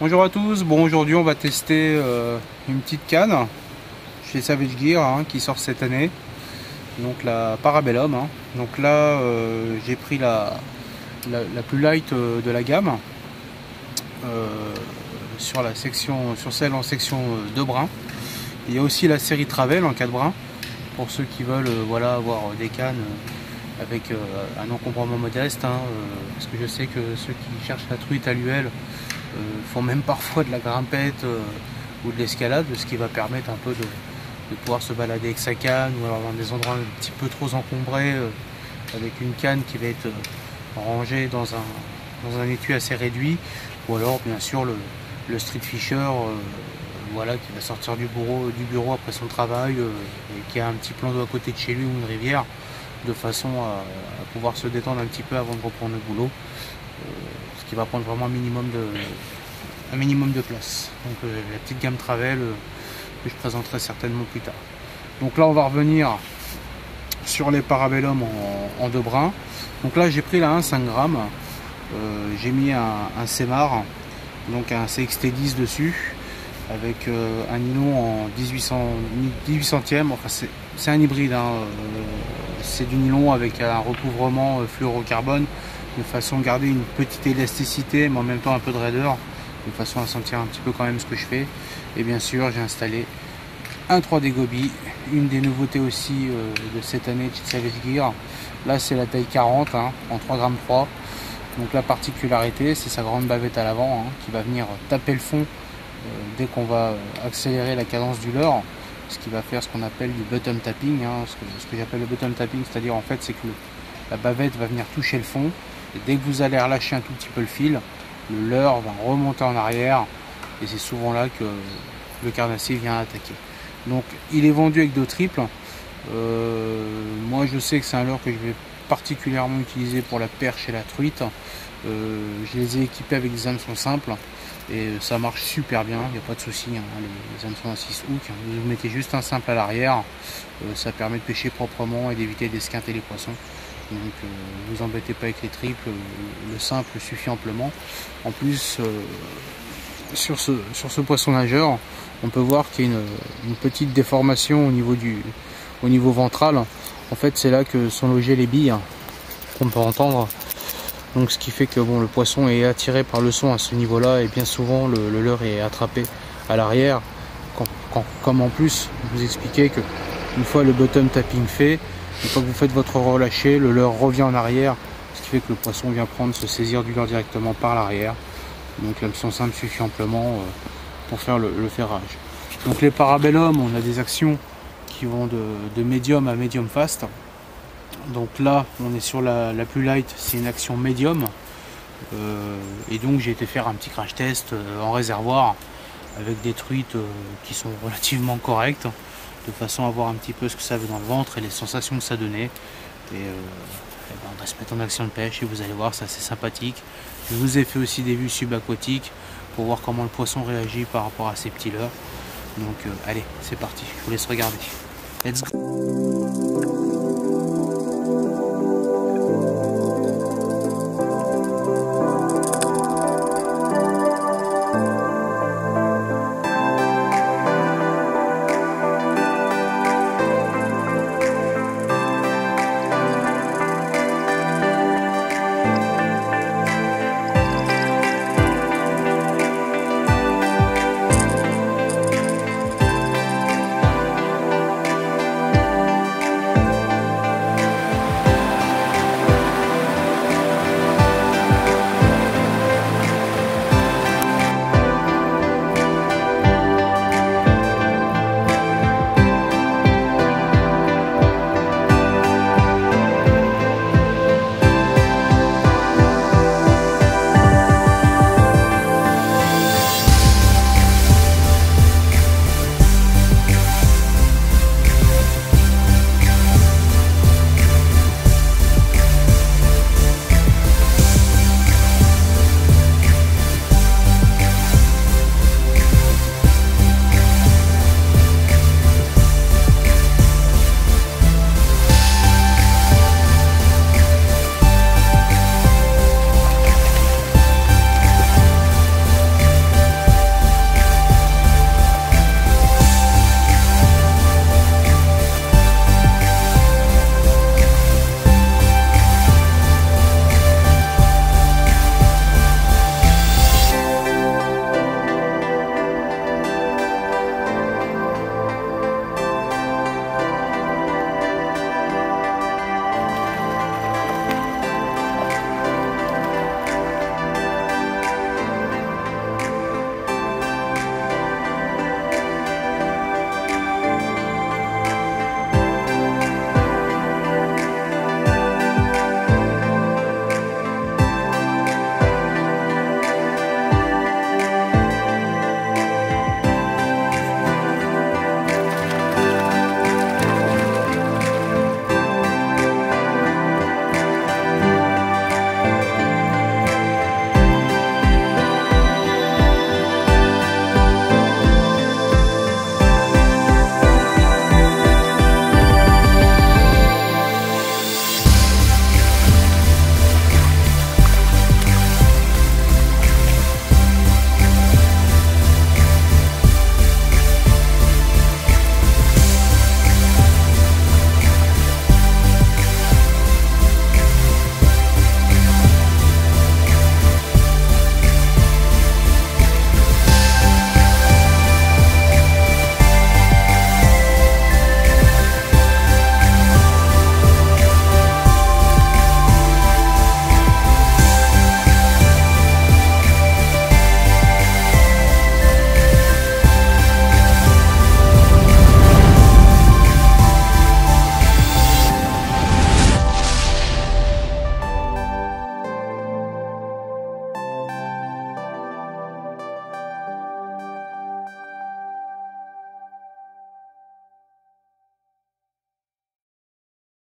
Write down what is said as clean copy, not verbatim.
Bonjour à tous, bon aujourd'hui on va tester une petite canne chez Savage Gear qui sort cette année, donc la Parabellum. Donc là j'ai pris la plus light de la gamme sur celle en section 2 brins. Il y a aussi la série Travel en 4 brins pour ceux qui veulent voilà, avoir des cannes avec un encombrement modeste, parce que je sais que ceux qui cherchent la truite à l'UL font même parfois de la grimpette ou de l'escalade, ce qui va permettre un peu de pouvoir se balader avec sa canne, ou alors dans des endroits un petit peu trop encombrés avec une canne qui va être rangée dans un étui assez réduit, ou alors bien sûr le street fisher voilà, qui va sortir du bureau après son travail et qui a un petit plan d'eau à côté de chez lui ou une rivière, de façon à pouvoir se détendre un petit peu avant de reprendre le boulot, ce qui va prendre vraiment un minimum de place. Donc la petite gamme Travel que je présenterai certainement plus tard. Donc là on va revenir sur les Parabellum en 2 brins. Donc là j'ai pris la 1,5 grammes, j'ai mis un Semar, donc un CXT10 dessus, avec un nylon en 18 centièmes, enfin c'est un hybride, c'est du nylon avec un recouvrement fluorocarbone, de façon à garder une petite élasticité mais en même temps un peu de raideur, de façon à sentir un petit peu quand même ce que je fais. Et bien sûr j'ai installé un 3D Gobi, une des nouveautés aussi de cette année de Savage Gear. Là c'est la taille 40 en 3,3 g. Donc la particularité c'est sa grande bavette à l'avant qui va venir taper le fond dès qu'on va accélérer la cadence du leurre, ce qui va faire ce qu'on appelle du bottom tapping, ce que j'appelle le bottom tapping, c'est-à-dire en fait c'est que la bavette va venir toucher le fond, et dès que vous allez relâcher un tout petit peu le fil, le leurre va remonter en arrière, et c'est souvent là que le carnassier vient attaquer. Donc il est vendu avec 2 triples. Moi je sais que c'est un leurre que je vais particulièrement utiliser pour la perche et la truite. Je les ai équipés avec des hameçons simples et ça marche super bien, il n'y a pas de souci, les hameçons à 6 hooks, vous mettez juste un simple à l'arrière, ça permet de pêcher proprement et d'éviter d'esquinter les poissons. Donc ne vous embêtez pas avec les triples, le simple suffit amplement. En plus sur ce poisson nageur, on peut voir qu'il y a une petite déformation au niveau ventral. En fait c'est là que sont logées les billes qu'on peut entendre. Donc ce qui fait que bon, le poisson est attiré par le son à ce niveau là, et bien souvent le leurre est attrapé à l'arrière, comme en plus je vous expliquais que une fois le bottom tapping fait, une fois que vous faites votre relâché, le leurre revient en arrière, ce qui fait que le poisson vient se saisir du leurre directement par l'arrière. Donc l'hameçon simple suffit amplement pour faire le ferrage. Donc les Parabellum, on a des actions qui vont de médium à médium fast. Donc là on est sur la plus light, c'est une action médium, et donc j'ai été faire un petit crash test en réservoir avec des truites qui sont relativement correctes, de façon à voir un petit peu ce que ça veut dans le ventre et les sensations que ça donnait. Et ben on va se mettre en action de pêche et vous allez voir, c'est assez sympathique. Je vous ai fait aussi des vues subaquatiques pour voir comment le poisson réagit par rapport à ces petits leurres. Donc allez, c'est parti, je vous laisse regarder. Let's go.